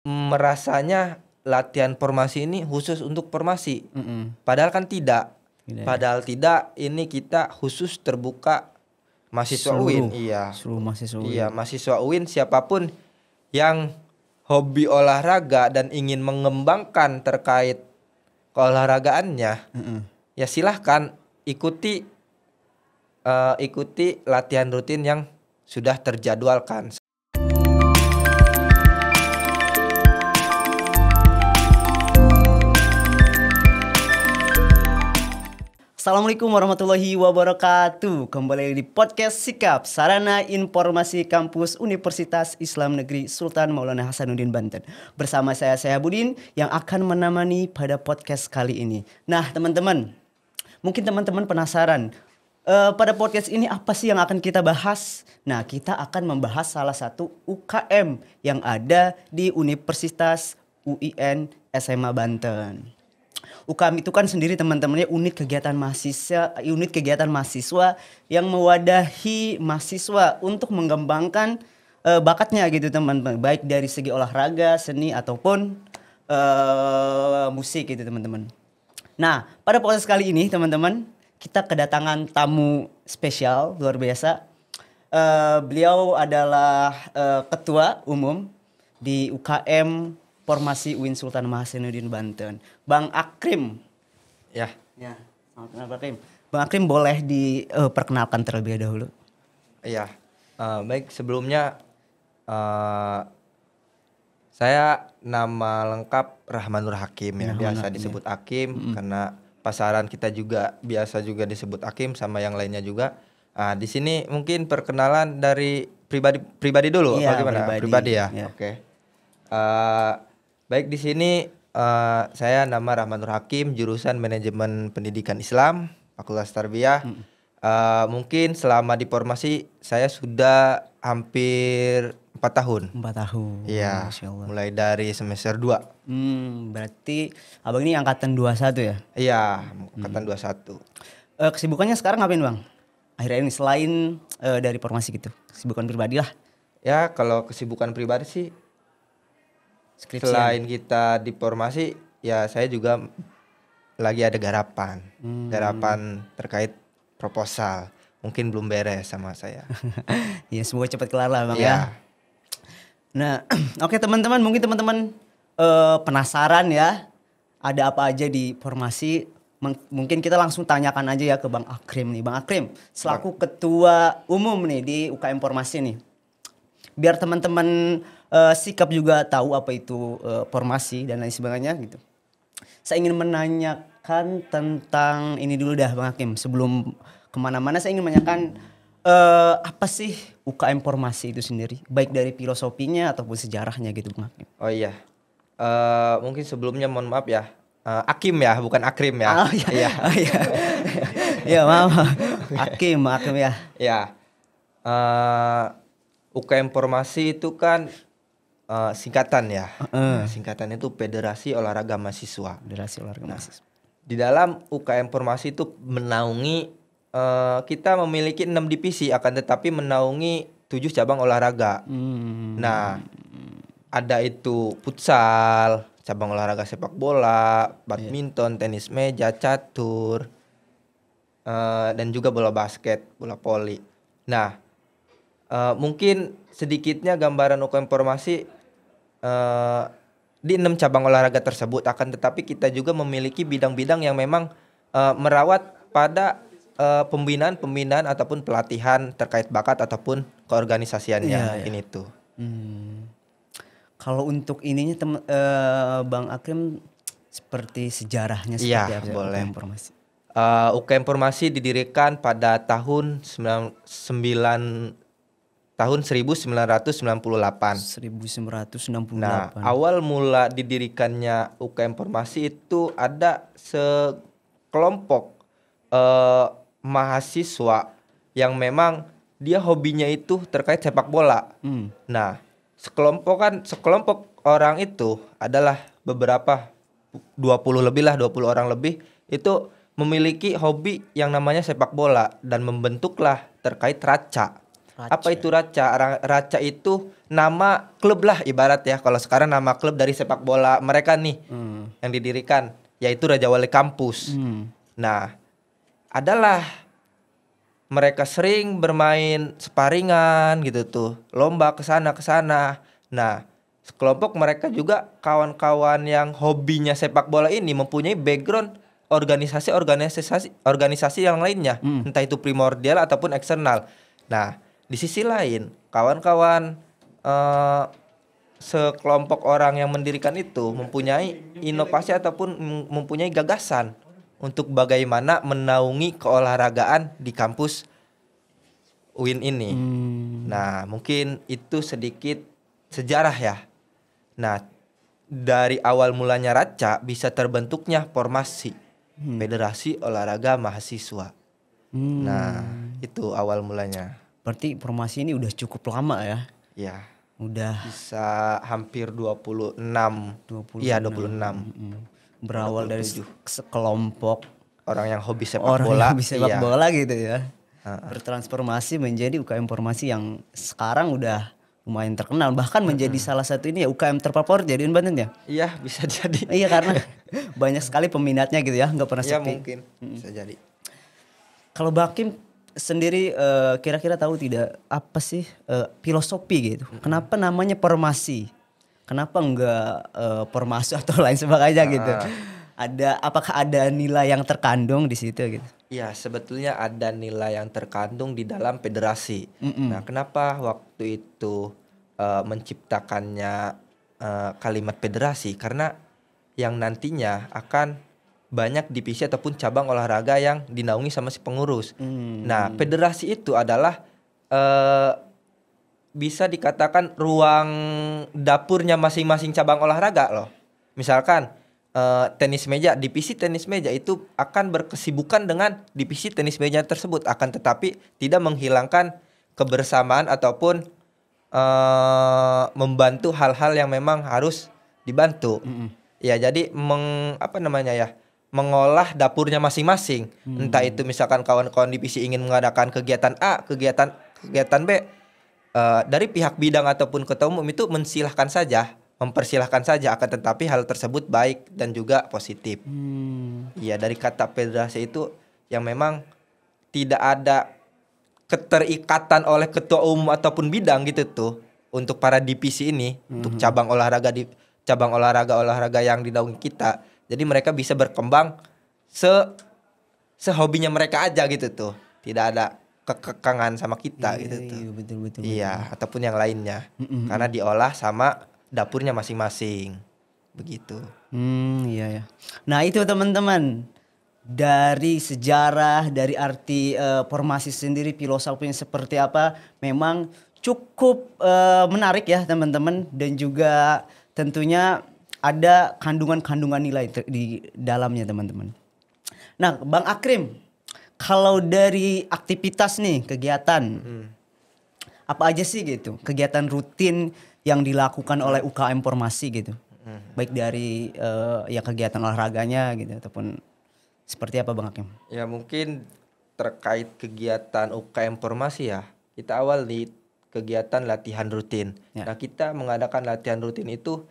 merasanya latihan formasi ini khusus untuk formasi. Padahal kan tidak. Tidak. Padahal tidak, ini kita khusus terbuka mahasiswa UIN. Seluruh mahasiswa UIN. Iya, mahasiswa UIN siapapun yang hobi olahraga dan ingin mengembangkan terkait keolahragaannya, ya silahkan ikuti latihan rutin yang sudah terjadwalkan. Assalamualaikum warahmatullahi wabarakatuh. Kembali di podcast Sikap, Sarana Informasi Kampus Universitas Islam Negeri Sultan Maulana Hasanuddin Banten. Bersama saya Budin yang akan menemani pada podcast kali ini. Nah teman-teman, mungkin teman-teman penasaran pada podcast ini apa sih yang akan kita bahas? Nah, kita akan membahas salah satu UKM yang ada di Universitas UIN SMA Banten. UKM itu kan sendiri teman-temannya unit kegiatan mahasiswa yang mewadahi mahasiswa untuk mengembangkan bakatnya gitu teman-teman, baik dari segi olahraga, seni ataupun musik gitu teman-teman. Nah, pada podcast kali ini teman-teman, kita kedatangan tamu spesial luar biasa. Beliau adalah ketua umum di UKM Formasi UIN Sultan Hasanuddin Banten, Bang Akrim. Ya, Selamat kenal Bang Akrim. Bang Akrim boleh diperkenalkan terlebih dahulu. Iya, baik sebelumnya saya nama lengkap Rahmanur Hakim ya, biasa disebut Hakim karena pasaran kita juga biasa juga disebut Hakim sama yang lainnya juga. Di sini mungkin perkenalan dari pribadi dulu, Iya, bagaimana? Pribadi ya. Iya. Oke. Baik di sini saya nama Rahmanur Hakim, jurusan Manajemen Pendidikan Islam, Fakultas Tarbiyah. Mungkin selama di formasi saya sudah hampir 4 tahun. 4 tahun. Iya. Mulai dari semester 2. Berarti Abang ini angkatan 21 ya? Iya, angkatan 21. Kesibukannya sekarang ngapain Bang? Akhirnya ini selain dari formasi gitu, kesibukan pribadi lah. Ya, kalau kesibukan pribadi sih Skripsian. selain kita di formasi, ya saya juga lagi ada garapan terkait proposal. Mungkin belum beres sama saya. Ya semoga cepat kelar lah Bang Iya. ya. Nah, oke teman-teman, mungkin teman-teman penasaran ya, ada apa aja di formasi. Mungkin kita langsung tanyakan aja ya ke Bang Akrim nih. Bang Akrim, selaku ketua umum nih di UKM Formasi nih. Biar teman-teman Sikap juga tahu apa itu formasi dan lain sebagainya gitu. Saya ingin menanyakan tentang ini dulu dah Bang Hakim. Sebelum kemana-mana saya ingin menanyakan apa sih UKM Formasi itu sendiri, baik dari filosofinya ataupun sejarahnya gitu Bang Hakim. Oh iya, mungkin sebelumnya mohon maaf ya, Akim ya, bukan Akrim ya. Oh iya. Iya maaf, Hakim ya. Ya, UKM Formasi itu kan singkatan ya. Singkatan itu Federasi Olahraga Mahasiswa. Federasi Olahraga Mahasiswa. Di dalam UKM Formasi itu menaungi, kita memiliki 6 divisi, akan tetapi menaungi 7 cabang olahraga. Nah, ada itu futsal, cabang olahraga sepak bola, badminton, tenis meja, catur, dan juga bola basket, bola voli. Nah, mungkin sedikitnya gambaran UKM Formasi di 6 cabang olahraga tersebut, akan tetapi kita juga memiliki bidang-bidang yang memang merawat pada pembinaan ataupun pelatihan terkait bakat ataupun keorganisasiannya. Ini tuh. Kalau untuk ininya Bang Akrim seperti sejarahnya seperti apa boleh. UKM Formasi? UKM Formasi didirikan pada tahun 1998. 1998. Nah, awal mula didirikannya UKM Formasi itu ada sekelompok mahasiswa yang memang dia hobinya itu terkait sepak bola. Nah, sekelompok orang itu adalah beberapa 20 orang lebih itu memiliki hobi yang namanya sepak bola dan membentuklah terkait raca. Apa itu Raca? Raca itu nama klub lah ibarat ya. Kalau sekarang nama klub dari sepak bola mereka nih yang didirikan, yaitu Raja Wali Kampus. Nah, adalah mereka sering bermain sparingan gitu tuh, lomba ke sana ke sana. Nah, sekelompok mereka juga kawan-kawan yang hobinya sepak bola ini mempunyai background organisasi yang lainnya, entah itu primordial ataupun eksternal. Nah, di sisi lain, kawan-kawan sekelompok orang yang mendirikan itu mempunyai inovasi ataupun mempunyai gagasan untuk bagaimana menaungi keolahragaan di kampus UIN ini. Nah, mungkin itu sedikit sejarah ya. Nah, dari awal mulanya Raca bisa terbentuknya formasi Federasi Olahraga Mahasiswa. Nah, itu awal mulanya. Berarti formasi ini udah cukup lama ya? Ya. Udah Bisa hampir 26. Iya, 26. Berawal dari sekelompok orang yang hobi sepak orang bola. yang bisa sepak Iya. bola gitu ya. Bertransformasi menjadi UKM formasi yang sekarang udah lumayan terkenal, bahkan menjadi salah satu ini ya UKM terfavorit jadi Banten ya. Iya, bisa jadi. Iya karena banyak sekali peminatnya gitu ya, nggak pernah Ya sepi. mungkin bisa jadi. Kalau Bakim sendiri kira-kira tahu tidak apa sih filosofi gitu? Kenapa namanya formasi? Kenapa enggak formasi atau lain sebagainya gitu? Apakah ada nilai yang terkandung di situ gitu? Ya, sebetulnya ada nilai yang terkandung di dalam federasi. Nah, kenapa waktu itu menciptakannya kalimat federasi? Karena yang nantinya akan banyak divisi ataupun cabang olahraga yang dinaungi sama si pengurus. Nah, federasi itu adalah bisa dikatakan ruang dapurnya masing-masing cabang olahraga loh. Misalkan tenis meja, divisi tenis meja itu akan berkesibukan dengan divisi tenis meja tersebut, akan tetapi tidak menghilangkan kebersamaan ataupun membantu hal-hal yang memang harus dibantu. Ya, jadi mengolah dapurnya masing-masing. Entah itu misalkan kawan-kawan divisi ingin mengadakan kegiatan A, kegiatan B, dari pihak bidang ataupun ketua umum itu mempersilahkan saja, akan tetapi hal tersebut baik dan juga positif. Iya, dari kata federasi itu yang memang tidak ada keterikatan oleh ketua umum ataupun bidang gitu tuh untuk para divisi ini, untuk cabang olahraga yang dinaungi kita. Jadi mereka bisa berkembang sehobinya mereka aja gitu tuh. Tidak ada kekekangan sama kita gitu tuh. Iya, betul. Iya, ataupun yang lainnya. Karena diolah sama dapurnya masing-masing. Begitu. Iya ya. Nah, itu teman-teman. Dari sejarah, dari arti formasi sendiri, filosofinya seperti apa, memang cukup menarik ya teman-teman, dan juga tentunya ada kandungan-kandungan nilai di dalamnya teman-teman. Nah, Bang Akrim, kalau dari aktivitas nih, kegiatan, apa aja sih gitu, kegiatan rutin yang dilakukan oleh UKM formasi gitu, baik dari ya kegiatan olahraganya gitu ataupun seperti apa Bang Hakim? Ya, mungkin terkait kegiatan UKM formasi ya, kita awal di kegiatan latihan rutin. Ya. Nah, kita mengadakan latihan rutin itu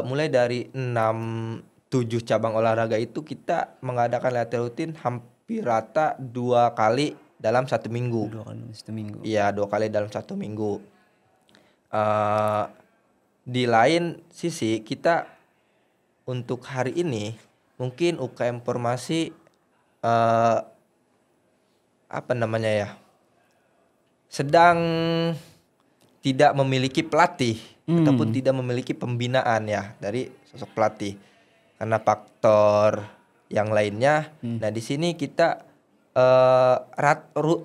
mulai dari 6-7 cabang olahraga itu kita mengadakan latihan rutin hampir rata 2 kali dalam 1 minggu. 2 kali dalam 1 minggu. Iya, 2 kali dalam 1 minggu. Di lain sisi kita untuk hari ini mungkin UKM formasi sedang tidak memiliki pelatih ataupun tidak memiliki pembinaan ya dari sosok pelatih karena faktor yang lainnya. Nah, di sini kita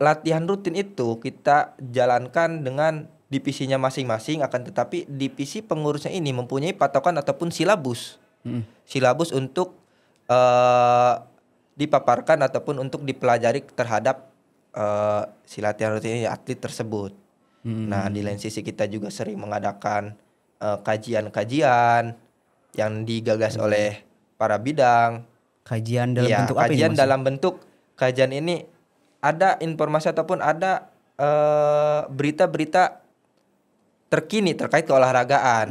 latihan rutin itu kita jalankan dengan divisinya masing-masing, akan tetapi divisi pengurusnya ini mempunyai patokan ataupun silabus untuk dipaparkan ataupun untuk dipelajari terhadap si latihan rutin atlet tersebut. Nah, di lain sisi kita juga sering mengadakan kajian-kajian yang digagas oleh para bidang. Kajian dalam bentuk apa ini? Kajian dalam bentuk kajian ini ada informasi ataupun ada berita-berita terkini terkait keolahragaan.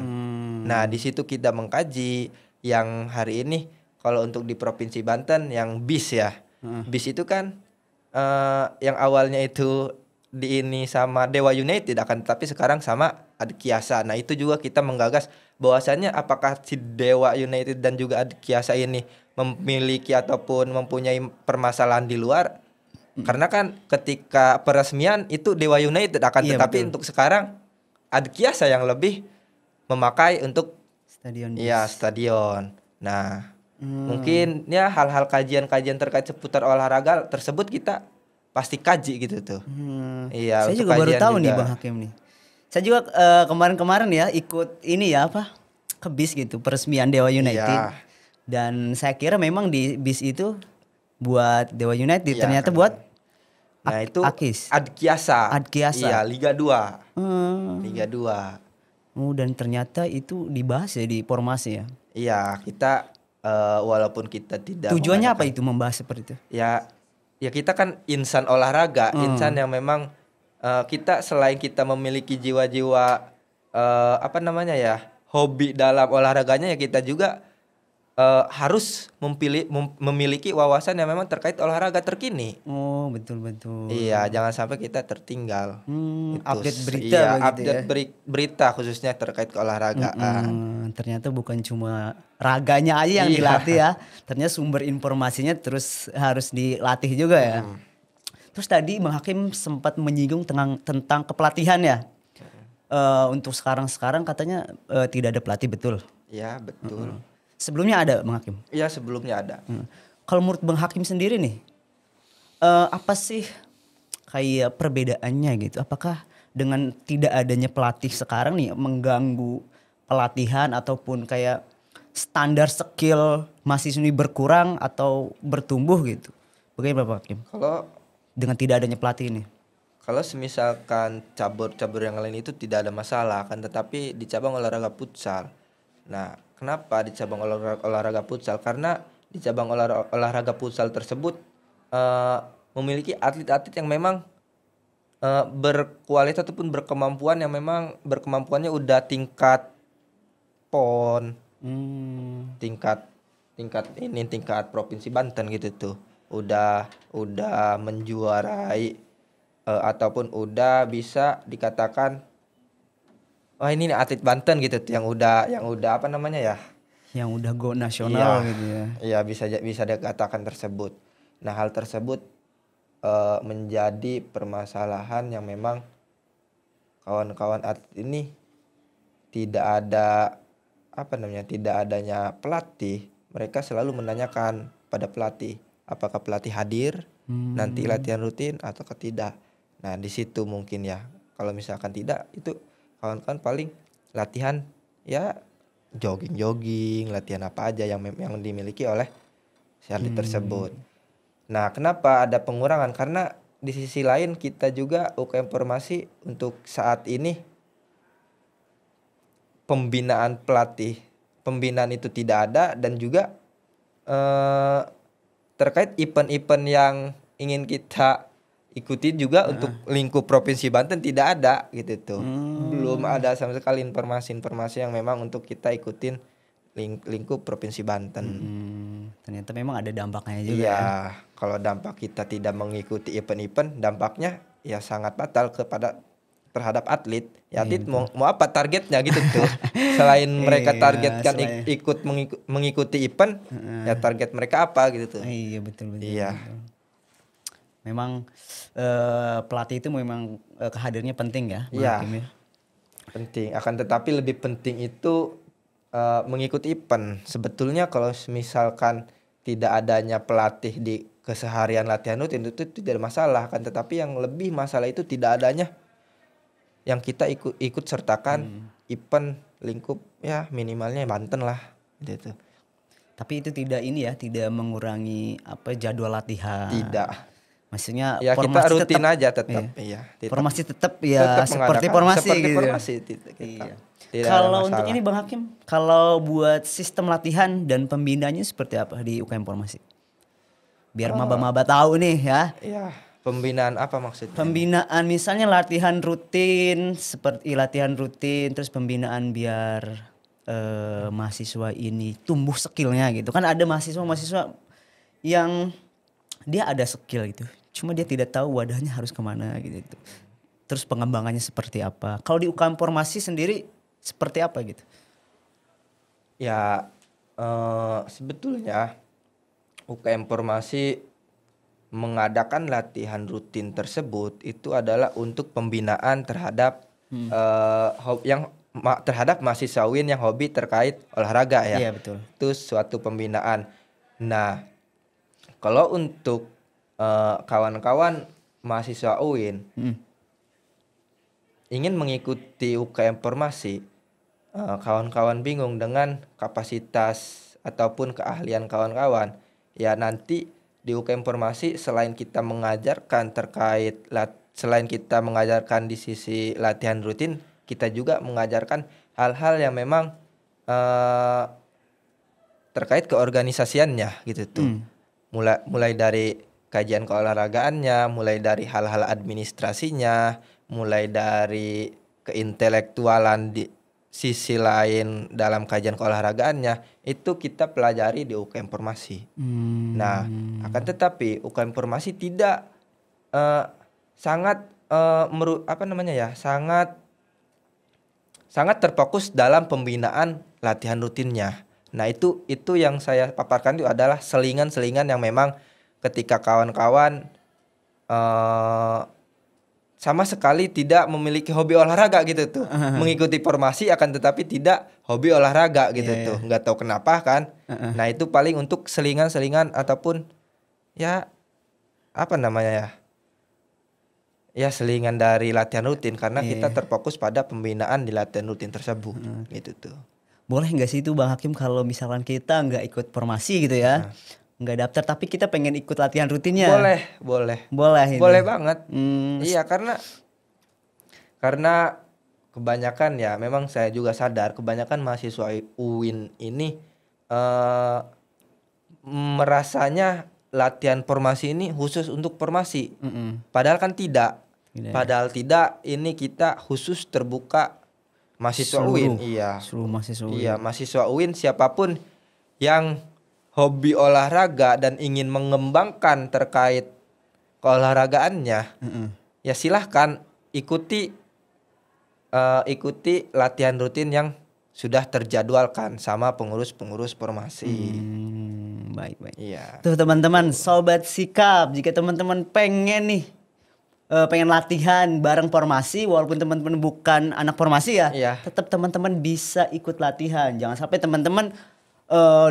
Nah, di situ kita mengkaji yang hari ini kalau untuk di Provinsi Banten yang BIS ya. BIS itu kan yang awalnya itu di ini sama Dewa United akan tetapi sekarang sama Adkiasa. Nah, itu juga kita menggagas bahwasannya apakah si Dewa United dan juga Adkiasa ini memiliki ataupun mempunyai permasalahan di luar. Karena kan ketika peresmian itu Dewa United akan tetapi untuk sekarang Adkiasa yang lebih memakai untuk stadion. Iya, stadion. Nah, mungkin ya hal-hal kajian-kajian terkait seputar olahraga tersebut kita pasti kaji gitu tuh. Iya, saya juga baru tahu nih Bang Hakim nih. Saya juga kemarin-kemarin ya ikut ini ya ke BIS gitu, peresmian Dewa United. Iya. Dan saya kira memang di BIS itu buat Dewa United, ternyata buat nah itu Akis. Adkiasa. Adkiasa. Iya, Liga 2. Liga 2. Oh, dan ternyata itu dibahas ya di formasi ya. Iya, kita walaupun kita tidak tujuannya apa itu membahas seperti itu? Ya kita kan insan olahraga, insan yang memang kita selain kita memiliki jiwa-jiwa hobi dalam olahraganya ya kita juga harus memiliki wawasan yang memang terkait olahraga terkini. Oh, betul. Iya, jangan sampai kita tertinggal. Update berita iya, update berita khususnya terkait keolahragaan. Ternyata bukan cuma raganya aja yang dilatih ya. Ternyata sumber informasinya terus harus dilatih juga ya. Terus tadi Bang Hakim sempat menyinggung tentang kepelatihan ya. Untuk sekarang katanya tidak ada pelatih, betul? Iya, betul. Sebelumnya ada Bang Hakim? Iya, sebelumnya ada. Kalau menurut Bang Hakim sendiri nih, apa sih kayak perbedaannya gitu? Apakah dengan tidak adanya pelatih sekarang nih mengganggu pelatihan ataupun kayak standar skill mahasiswa ini berkurang atau bertumbuh gitu? Bagaimana Bang Hakim? Kalau dengan tidak adanya pelatih ini? Kalau semisalkan cabur-cabur yang lain itu tidak ada masalah, kan tetapi di cabang olahraga futsal. Nah, kenapa di cabang olahraga futsal? Karena di cabang olahraga futsal tersebut memiliki atlet-atlet yang memang berkualitas ataupun berkemampuan yang memang berkemampuannya udah tingkat PON, tingkat provinsi Banten gitu tuh. Udah menjuarai ataupun udah bisa dikatakan ini nih atlet Banten gitu tuh yang udah yang udah go nasional gitu ya. Iya, bisa dikatakan tersebut. Nah, hal tersebut menjadi permasalahan yang memang kawan-kawan atlet ini tidak adanya pelatih. Mereka selalu menanyakan pada pelatih, apakah pelatih hadir nanti latihan rutin atau tidak. Nah, di situ mungkin ya. Kalau misalkan tidak, itu kawan-kawan paling latihan ya jogging, latihan apa aja yang dimiliki oleh si atlet tersebut. Nah, kenapa ada pengurangan? Karena di sisi lain kita juga UKM Formasi untuk saat ini pembinaan itu tidak ada dan juga terkait event-event yang ingin kita ikuti juga untuk lingkup Provinsi Banten tidak ada gitu tuh. Belum ada sama sekali informasi-informasi yang memang untuk kita ikutin lingkup Provinsi Banten. Ternyata memang ada dampaknya juga. Iya, kalau dampak kita tidak mengikuti event-event, dampaknya ya sangat fatal terhadap atlet. Ya atlet mau apa targetnya gitu tuh. Selain mereka targetkan ikut mengikuti event, ya target mereka apa gitu tuh. Iya, betul. Iya. Betul. Memang pelatih itu memang kehadirnya penting ya. Iya, penting. Akan tetapi lebih penting itu mengikuti event. Sebetulnya kalau misalkan tidak adanya pelatih di keseharian latihan rutin itu tidak ada masalah. Akan tetapi yang lebih masalah itu tidak adanya yang kita ikut sertakan event lingkup ya minimalnya Banten lah gitu. Tapi itu tidak mengurangi jadwal latihan. Tidak. Maksudnya ya kita rutin aja tetap. Formasi tetap ya seperti formasi gitu. Iya. Kalau untuk ini Bang Hakim, kalau buat sistem latihan dan pembinaannya seperti apa di UKM Formasi? Biar maba-maba tahu nih ya. Iya. Pembinaan apa maksudnya? Pembinaan misalnya latihan rutin, seperti latihan rutin, terus pembinaan biar mahasiswa ini tumbuh skillnya gitu. Kan ada mahasiswa yang dia ada skill gitu, cuma dia tidak tahu wadahnya harus kemana gitu. Terus pengembangannya seperti apa? Kalau di UKM Formasi sendiri seperti apa gitu? Ya sebetulnya UKM Formasi mengadakan latihan rutin tersebut itu adalah untuk pembinaan terhadap terhadap mahasiswawin yang hobi terkait olahraga ya. Iya betul. Itu suatu pembinaan. Nah, kalau untuk kawan-kawan mahasiswa UIN ingin mengikuti UKM Formasi, kawan-kawan bingung dengan kapasitas ataupun keahlian kawan-kawan, ya nanti di UKM Formasi selain kita mengajarkan selain kita mengajarkan di sisi latihan rutin, kita juga mengajarkan hal-hal yang memang terkait keorganisasiannya gitu tuh. Mulai dari kajian keolahragaannya, mulai dari hal-hal administrasinya, mulai dari keintelektualan di sisi lain dalam kajian keolahragaannya, itu kita pelajari di UKM Formasi. Nah, akan tetapi UKM Formasi tidak sangat sangat terfokus dalam pembinaan latihan rutinnya. Nah, itu yang saya paparkan itu adalah selingan-selingan yang memang ketika kawan-kawan sama sekali tidak memiliki hobi olahraga gitu tuh. Mengikuti formasi akan tetapi tidak hobi olahraga gitu tuh. Nggak tahu kenapa kan. Nah, itu paling untuk selingan-selingan ataupun ya apa namanya ya? Ya selingan dari latihan rutin karena kita terfokus pada pembinaan di latihan rutin tersebut gitu tuh. Boleh nggak sih itu Bang Hakim kalau misalkan kita nggak ikut formasi gitu ya? Nggak daftar tapi kita pengen ikut latihan rutinnya. Boleh Itu. Boleh banget. Iya, karena kebanyakan ya memang saya juga sadar kebanyakan mahasiswa UIN ini merasanya latihan formasi ini khusus untuk formasi. Padahal kan tidak. Padahal tidak, ini kita khusus terbuka mahasiswa UIN. Seluruh mahasiswa UIN. Iya, mahasiswa UIN siapapun yang hobi olahraga dan ingin mengembangkan terkait keolahragaannya, ya silahkan ikuti latihan rutin yang sudah terjadwalkan sama pengurus-pengurus formasi. Baik. Iya. Tuh teman-teman, sobat sikap, jika teman-teman pengen nih pengen latihan bareng formasi, walaupun teman-teman bukan anak formasi ya, tetap teman-teman bisa ikut latihan. Jangan sampai teman-teman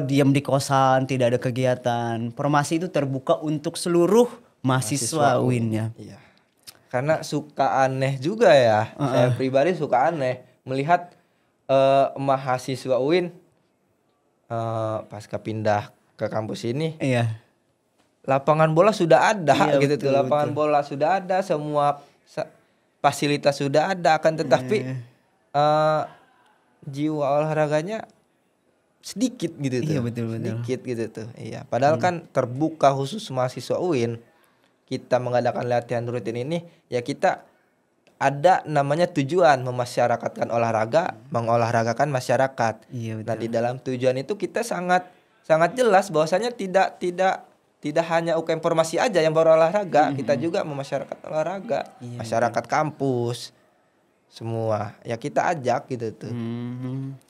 diam di kosan, tidak ada kegiatan. Formasi itu terbuka untuk seluruh mahasiswa UIN-nya. Iya. Karena suka aneh juga ya. Saya pribadi suka aneh melihat mahasiswa UIN pasca pindah ke kampus ini. Iya. Lapangan bola sudah ada gitu tuh. Lapangan bola sudah ada, semua fasilitas sudah ada, akan tetapi jiwa olahraganya sedikit gitu tuh. Iya betul. Sedikit gitu tuh. Iya. Padahal kan terbuka khusus mahasiswa UIN. Kita mengadakan latihan rutin ini ya kita ada namanya tujuan memasyarakatkan olahraga, mengolahragakan masyarakat. Iya, betul. Nah, di dalam tujuan itu kita sangat jelas bahwasanya tidak hanya UKM Formasi aja yang berolahraga, kita juga memasyarakat olahraga, masyarakat kampus. Semua ya kita ajak gitu tuh.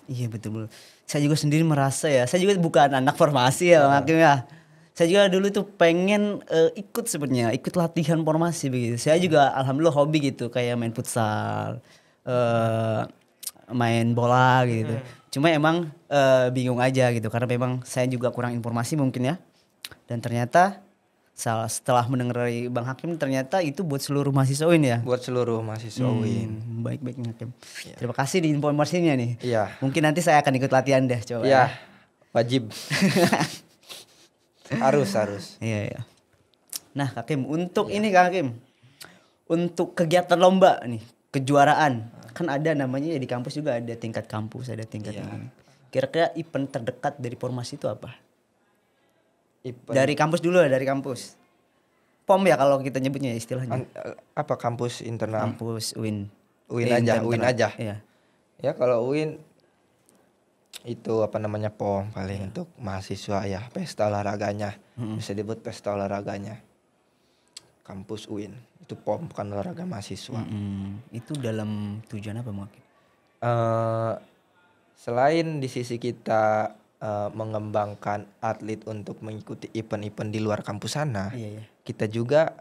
Iya betul. Saya juga sendiri merasa ya, saya juga bukan anak formasi ya Bang Hakim ya. Saya juga dulu tuh pengen ikut sebenarnya, ikut latihan formasi begitu. Saya juga alhamdulillah hobi gitu, kayak main futsal, main bola gitu. Cuma emang bingung aja gitu, karena memang saya juga kurang informasi mungkin ya. Dan ternyata setelah mendengar dari Bang Hakim, ternyata itu buat seluruh mahasiswa UIN ya? Buat seluruh mahasiswa UIN. Baik Bang Hakim. Ya. Terima kasih di informasinya nih. Iya. Mungkin nanti saya akan ikut latihan deh coba. Iya, wajib. harus. Iya. Nah Kak Hakim, untuk ini Kak Hakim, untuk kegiatan lomba nih, kejuaraan. Kan ada namanya ya di kampus juga ada tingkat kampus, ada tingkat ini. Kira-kira event terdekat dari formasi itu apa? Dari kampus dulu ya, dari kampus. POM ya kalau kita nyebutnya istilahnya. Apa kampus internal? Kampus UIN. UIN aja, UIN aja. Iya. Ya kalau UIN itu apa namanya POM paling untuk mahasiswa ya, pesta olahraganya. Bisa disebut pesta olahraganya. Kampus UIN itu POM bukan olahraga mahasiswa. Itu dalam tujuan apa Bang Hakim? Selain di sisi kita mengembangkan atlet untuk mengikuti event-event di luar kampus sana, kita juga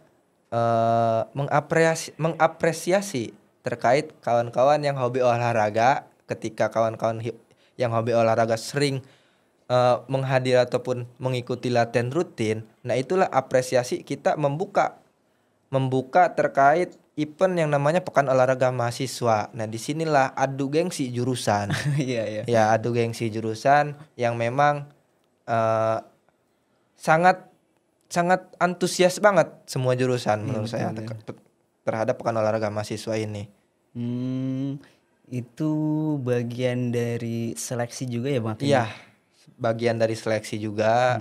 mengapresiasi terkait kawan-kawan yang hobi olahraga. Ketika kawan-kawan yang hobi olahraga sering menghadir ataupun mengikuti latihan rutin, nah itulah apresiasi kita membuka terkait event yang namanya Pekan Olahraga Mahasiswa. Nah, disinilah adu gengsi jurusan. Iya. Ya, adu gengsi jurusan yang memang sangat antusias banget semua jurusan menurut saya terhadap Pekan Olahraga Mahasiswa ini. Itu bagian dari seleksi juga ya Bang? Iya, bagian dari seleksi juga.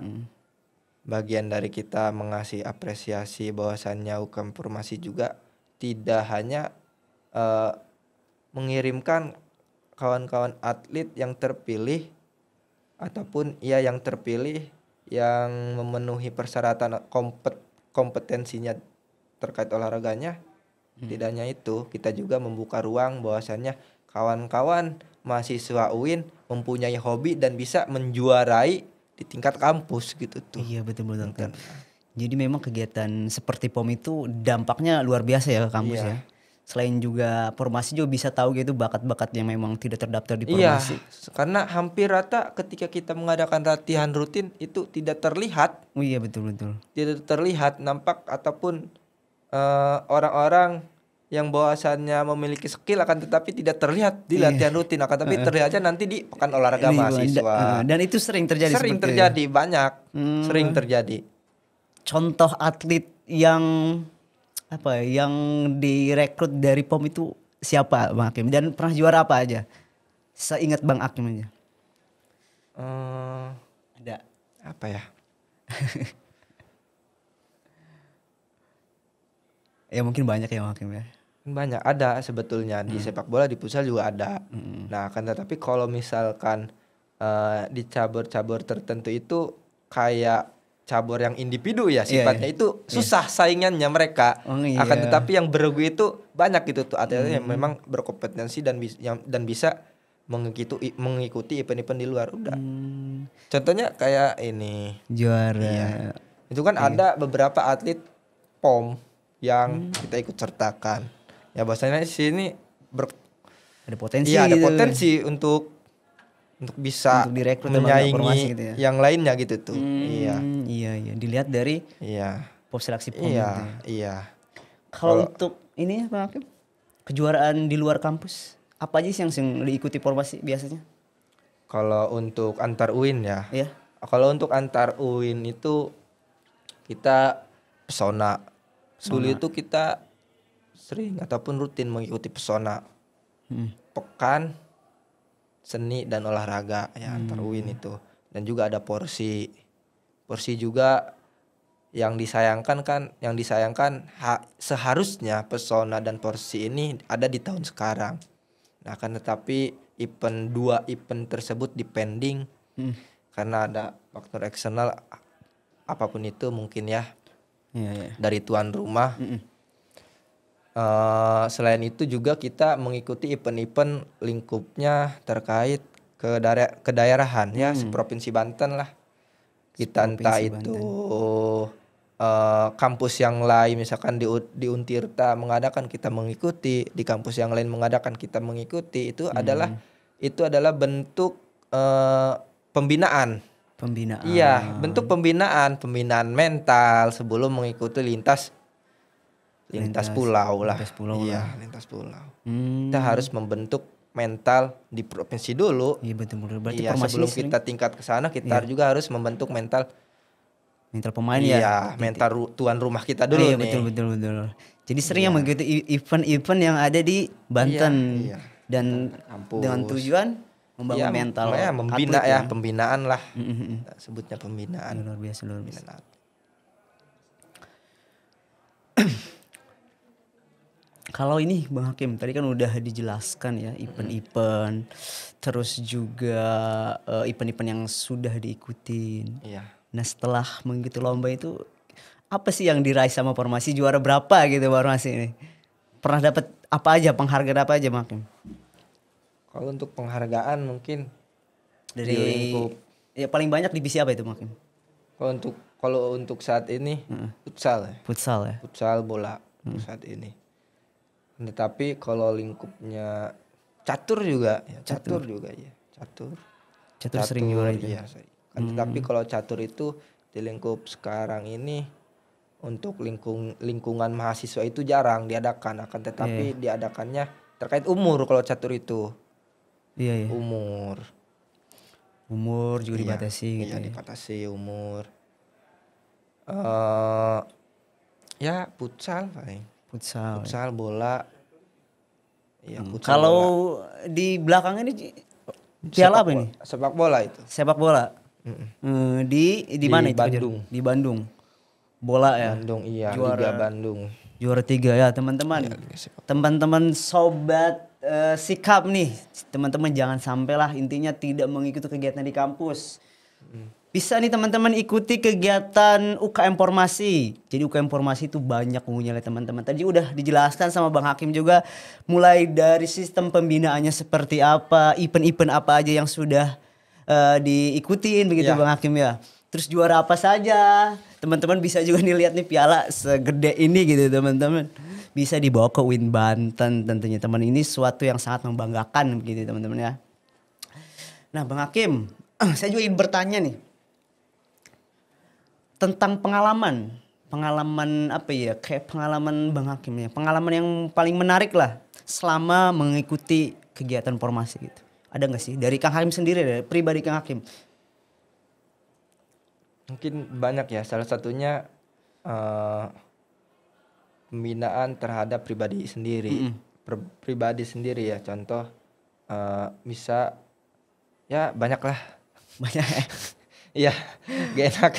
Bagian dari kita mengasih apresiasi bahwasannya UKM Formasi juga tidak hanya mengirimkan kawan-kawan atlet yang terpilih ataupun yang terpilih yang memenuhi persyaratan kompetensinya terkait olahraganya. Tidak hanya itu, kita juga membuka ruang bahwasannya kawan-kawan mahasiswa UIN mempunyai hobi dan bisa menjuarai di tingkat kampus gitu tuh. Iya betul. Jadi memang kegiatan seperti POM itu dampaknya luar biasa ya ke kampus ya. Selain juga formasi juga bisa tahu gitu bakat-bakat yang memang tidak terdaftar di formasi. Iya, karena hampir rata ketika kita mengadakan latihan rutin itu tidak terlihat. Oh iya betul. Tidak terlihat nampak ataupun orang-orang yang bahwasannya memiliki skill akan tetapi tidak terlihat di latihan rutin akan tapi terlihatnya nanti di Pekan Olahraga Mahasiswa. Dan itu sering terjadi. Sering terjadi banyak. Sering terjadi. Contoh atlet yang yang direkrut dari POM itu siapa Bang Hakim dan pernah juara apa aja? Seingat Bang Hakim aja. Ada apa ya? Ya mungkin banyak ya Bang Hakim ya. Banyak ada sebetulnya di sepak bola, di futsal juga ada. Nah, kan tetapi kalau misalkan di cabur-cabur tertentu itu kayak cabur yang individu ya sifatnya itu susah saingannya mereka. Akan tetapi yang beregu itu banyak gitu tuh atlet yang memang berkompetensi dan bisa mengikuti event-event di luar udah. Contohnya kayak ini. Juara. Itu kan ada beberapa atlet POM yang kita ikut sertakan. Ya bahasanya di sini ada potensi. Iya, ada potensi untuk bisa untuk direkrut menyaingi gitu ya. yang lainnya gitu tuh. Iya, dilihat dari pos seleksi POM. Iya. Kalau untuk ini Pak Hakim, kejuaraan di luar kampus, apa aja sih yang diikuti formasi biasanya? Kalau untuk antar UIN ya. Iya. Kalau untuk antar UIN itu kita pesona. Dulu itu kita sering ataupun rutin mengikuti pesona. Pekan seni dan olahraga ya antar UIN itu. Dan juga ada porsi juga yang disayangkan seharusnya pesona dan porsi ini ada di tahun sekarang. Nah, kan tetapi dua event tersebut dipending karena ada faktor eksternal apapun itu mungkin ya. Dari tuan rumah. Selain itu juga kita mengikuti event-event lingkupnya terkait kedaerahan ya seprovinsi Banten lah. Kita entah itu kampus yang lain misalkan di Untirta mengadakan kita mengikuti, di kampus yang lain mengadakan kita mengikuti. Itu adalah bentuk pembinaan. Iya, bentuk pembinaan mental sebelum mengikuti lintas pulau lah. Lintas pulau. Kita harus membentuk mental di provinsi dulu. Iya betul. Berarti sebelum kita tingkat ke sana kita juga harus membentuk mental pemain mental tuan rumah kita dulu nih. Betul. Jadi sering mengikuti event-event yang ada di Banten dan kampus. Dengan tujuan membangun mental membina atlet, pembinaan lah. Sebutnya pembinaan. Luar biasa. Kalau ini Bang Hakim tadi kan udah dijelaskan ya event-event, terus juga event-event yang sudah diikutin. Iya. Nah setelah mengikuti lomba itu apa sih yang diraih sama formasi, juara berapa gitu formasi ini? Pernah dapat apa aja, penghargaan apa aja Bang Hakim? Kalau untuk penghargaan mungkin Dari di lingkup, ya paling banyak divisi apa itu Bang Hakim? kalau untuk saat ini futsal ya. Futsal ya. Futsal bola untuk saat ini. Tetapi kalau lingkupnya catur juga ya, catur juga ya. Catur sering juara itu. Iya, tetapi kalau catur itu di lingkup sekarang ini untuk lingkungan mahasiswa itu jarang diadakan, akan tetapi diadakannya terkait umur kalau catur itu. Iya. Umur juga dibatasi gitu. Iya, dibatasi umur. Ya futsal paling. Futsal bola. Iya, futsal. Kalau di belakang ini piala apa ini? Sepak bola itu. Sepak bola. Di mana itu? Bandung. Di Bandung. Bola ya. Bandung, iya, Juara- Liga Bandung. Juara 3 ya teman-teman. Teman-teman sobat sikap nih, teman-teman jangan sampailah intinya tidak mengikuti kegiatan di kampus. Bisa nih teman-teman ikuti kegiatan UKM Formasi. Jadi UKM Formasi itu banyak punya teman-teman. Tadi udah dijelaskan sama Bang Hakim juga, mulai dari sistem pembinaannya seperti apa, event-event apa aja yang sudah diikutin begitu Ya. Bang Hakim ya. Terus juara apa saja. Teman-teman bisa juga nih lihat nih piala segede ini gitu teman-teman. Bisa dibawa ke UIN Banten tentunya teman. Ini suatu yang sangat membanggakan begitu teman-teman ya. Nah Bang Hakim, saya juga ingin bertanya nih. Tentang pengalaman apa ya, kayak pengalaman Bang Hakim ya, pengalaman yang paling menarik lah selama mengikuti kegiatan formasi gitu. Ada nggak sih dari Kang Hakim sendiri, dari pribadi Kang Hakim? Mungkin banyak ya, salah satunya pembinaan terhadap pribadi sendiri. Pribadi sendiri ya, contoh bisa ya banyak lah. Banyak ya. Iya, gak enak.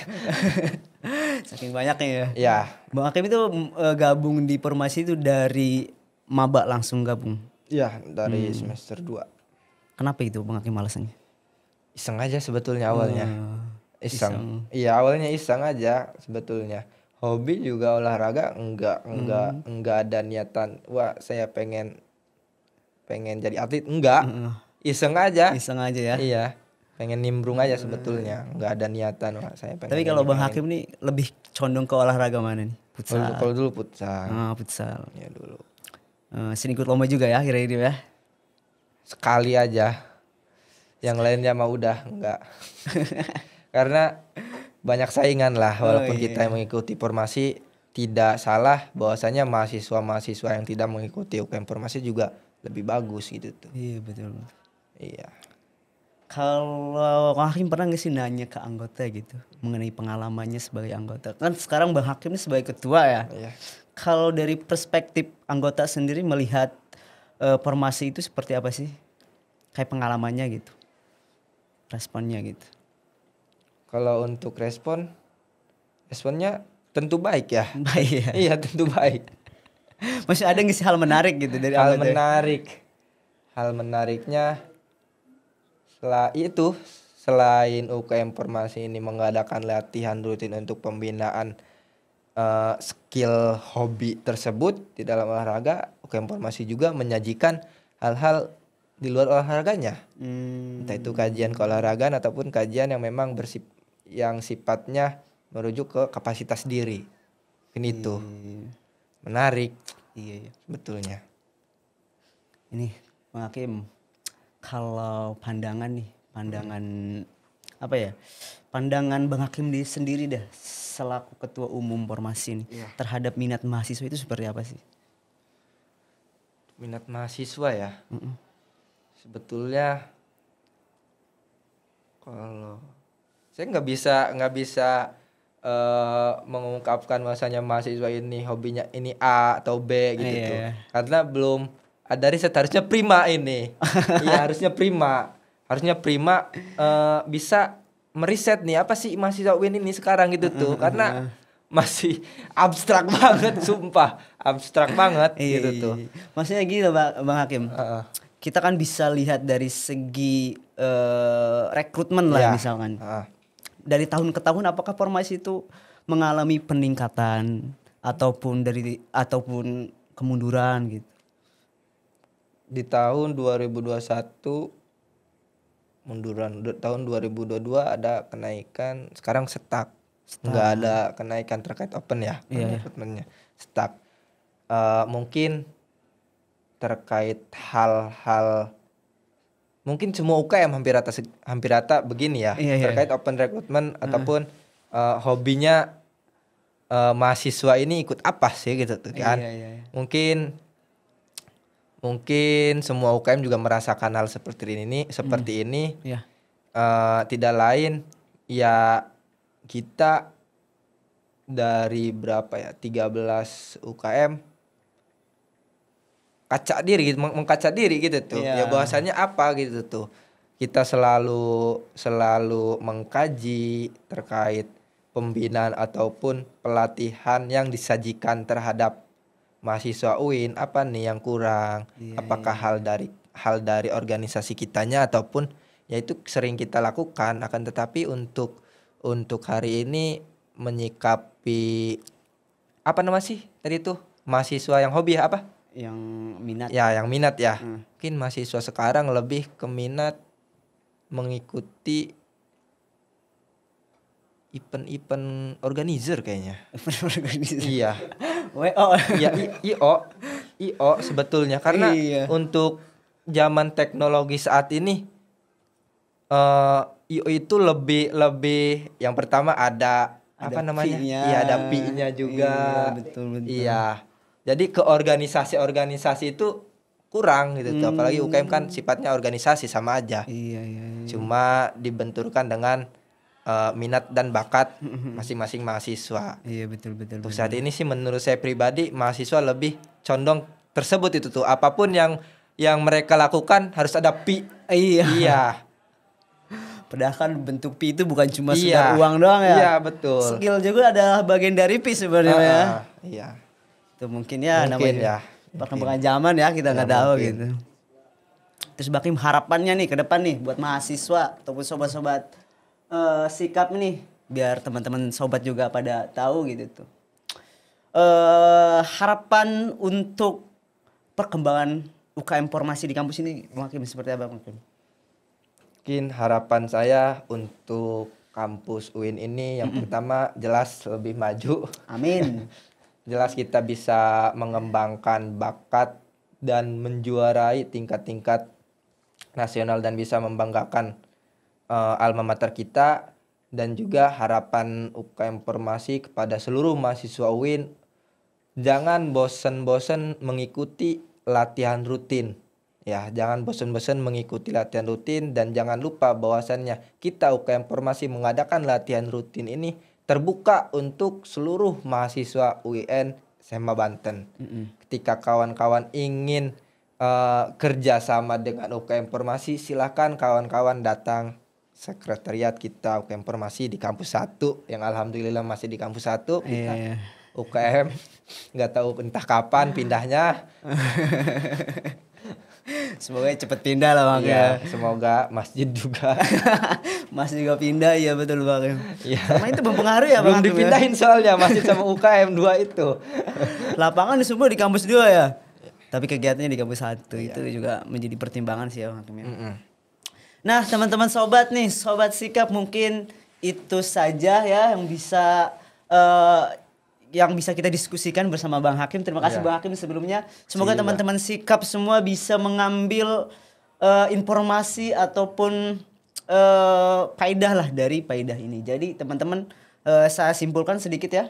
Saking banyaknya ya. Ya, Bang Hakim itu gabung di formasi itu dari maba langsung gabung. iya dari semester 2. Kenapa itu Bang Hakim alasannya? Iseng aja sebetulnya awalnya. Iseng. Iya, awalnya iseng aja sebetulnya. Hobi juga olahraga enggak ada niatan wah saya pengen jadi atlet, enggak. Iseng aja. Iseng aja ya. Iya. Pengen nimbrung aja sebetulnya, enggak ada niatan wah saya pengen. Tapi kalau Bang Hakim nih lebih condong ke olahraga mana nih? Futsal. Kalau dulu futsal. Futsal. Ya dulu. Sering ikut lomba juga ya akhirnya ini ya. Sekali aja. Yang lainnya mah udah enggak. Karena banyak saingan lah, walaupun kita yang mengikuti formasi tidak salah bahwasanya mahasiswa-mahasiswa yang tidak mengikuti UKM formasi juga lebih bagus gitu tuh. Iya betul. Iya. Kalau Bang Hakim pernah nggak sih nanya ke anggota gitu mengenai pengalamannya sebagai anggota? Kan sekarang Bang Hakim ini sebagai ketua ya. Iya. Kalau dari perspektif anggota sendiri melihat formasi itu seperti apa sih? Kayak pengalamannya gitu, responnya gitu. Kalau untuk responnya tentu baik ya. Baik ya. Iya tentu baik. Masih ada nggak sih hal menarik gitu dari Hal anggota? hal menariknya selain UKM formasi ini mengadakan latihan rutin untuk pembinaan skill hobi tersebut di dalam olahraga, UKM formasi juga menyajikan hal-hal di luar olahraganya. Entah itu kajian keolahragaan ataupun kajian yang memang yang sifatnya merujuk ke kapasitas diri. Ini tuh menarik. Iya. Sebetulnya. Ini Bang Hakim, kalau pandangan apa ya? Pandangan Bang Hakim sendiri dah selaku ketua umum formasi ini terhadap minat mahasiswa itu seperti apa sih? Minat mahasiswa ya. Sebetulnya kalau saya nggak bisa mengungkapkan bahwasanya mahasiswa ini hobinya ini A atau B gitu tuh. Karena belum ada riset, harusnya prima ini. Iya harusnya prima bisa meriset nih apa sih mahasiswa UIN ini sekarang gitu tuh. Karena masih abstrak banget, sumpah abstrak banget gitu tuh. Maksudnya gini loh Bang Hakim. Kita kan bisa lihat dari segi rekrutmen lah misalkan. Dari tahun ke tahun apakah formasi itu mengalami peningkatan ataupun kemunduran gitu. Di tahun 2021 munduran, tahun 2022 ada kenaikan, sekarang stuck. Nggak ada kenaikan terkait open ya, rekrutmennya stuck. Mungkin terkait hal-hal, mungkin semua UKM hampir rata begini ya, terkait open recruitment ataupun hobinya mahasiswa ini ikut apa sih gitu tuh kan. Mungkin semua UKM juga merasakan hal seperti ini. Tidak lain ya, kita dari berapa ya, 13 UKM mengkaca diri gitu tuh. Ya bahwasanya apa gitu tuh. Kita selalu mengkaji terkait pembinaan ataupun pelatihan yang disajikan terhadap mahasiswa UIN, apa nih yang kurang, apakah hal dari organisasi kitanya ataupun ya itu sering kita lakukan. Akan tetapi untuk hari ini menyikapi apa namanya sih tadi tuh, mahasiswa yang hobi apa? Yang minat. Ya, yang minat ya. Mungkin mahasiswa sekarang lebih ke minat mengikuti event organizer kayaknya. Iya. Iya, IO sebetulnya, karena untuk zaman teknologi saat ini IO itu lebih yang pertama ada apa namanya? Iya, ada P-nya juga. Betul. Iya. Jadi ke organisasi itu kurang gitu tuh. Apalagi UKM kan sifatnya organisasi sama aja. Iya. Cuma dibenturkan dengan minat dan bakat masing-masing mahasiswa. Iya, betul. Untuk saat ini sih menurut saya pribadi mahasiswa lebih condong tersebut itu tuh. Apapun yang mereka lakukan harus ada P. Iya. Padahal kan bentuk P itu bukan cuma sekedar uang doang ya. Iya, betul. Skill juga adalah bagian dari P sebenarnya. Iya. Itu mungkin namanya perkembangan zaman ya, kita nggak tahu gitu. Terus Bakim, harapannya nih ke depan nih buat mahasiswa ataupun sobat-sobat sikap nih, biar teman-teman sobat juga pada tahu gitu tuh. Harapan untuk perkembangan UKM formasi di kampus ini Bakim seperti apa Bakim? Mungkin harapan saya untuk kampus UIN ini yang pertama jelas lebih maju. Amin. Jelas kita bisa mengembangkan bakat dan menjuarai tingkat-tingkat nasional dan bisa membanggakan alma mater kita. Dan juga harapan UKM formasi kepada seluruh mahasiswa UIN, jangan bosan-bosan mengikuti latihan rutin. Ya, jangan bosan-bosan mengikuti latihan rutin, dan jangan lupa bahwasannya kita UKM formasi mengadakan latihan rutin ini terbuka untuk seluruh mahasiswa UIN SMA Banten. Ketika kawan-kawan ingin kerjasama dengan UKM formasi, silakan kawan-kawan datang sekretariat kita UKM formasi di kampus 1, yang alhamdulillah masih di kampus 1. Kita UKM nggak tahu entah kapan pindahnya. Semoga cepet pindah lah Bang ya. Semoga masjid juga. Masjid juga pindah, ya betul Bang. Iya. Karena itu mempengaruhi ya Bang. Belum dipindahin soalnya masjid sama UKM 2 itu. Lapangan semua di kampus 2 ya. Tapi kegiatannya di kampus 1 itu juga menjadi pertimbangan sih ya Bang. Nah, teman-teman sobat nih, sobat sikap, mungkin itu saja ya yang bisa kita diskusikan bersama Bang Hakim. Terima kasih Bang Hakim sebelumnya. Semoga teman-teman sikap semua bisa mengambil informasi ataupun faedah lah dari faedah ini. Jadi teman-teman, saya simpulkan sedikit ya.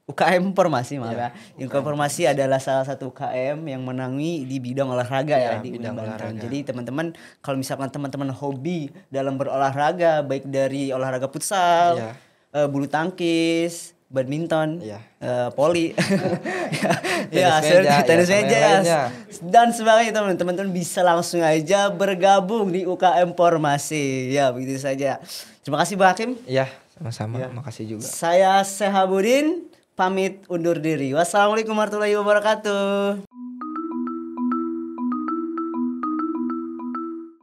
UKM formasi ya. UKM formasi adalah salah satu UKM yang menangani di bidang olahraga ya di bidang olahraga. Jadi teman-teman, kalau misalkan teman-teman hobi dalam berolahraga, baik dari olahraga futsal, bulu tangkis, badminton, voli, tenis meja, dan sebagainya, teman-teman bisa langsung aja bergabung di UKM formasi. Ya, begitu saja. Terima kasih Bang Hakim. Ya, Sama-sama, Ya. makasih juga. Saya Sehabudin pamit undur diri. Wassalamualaikum warahmatullahi wabarakatuh.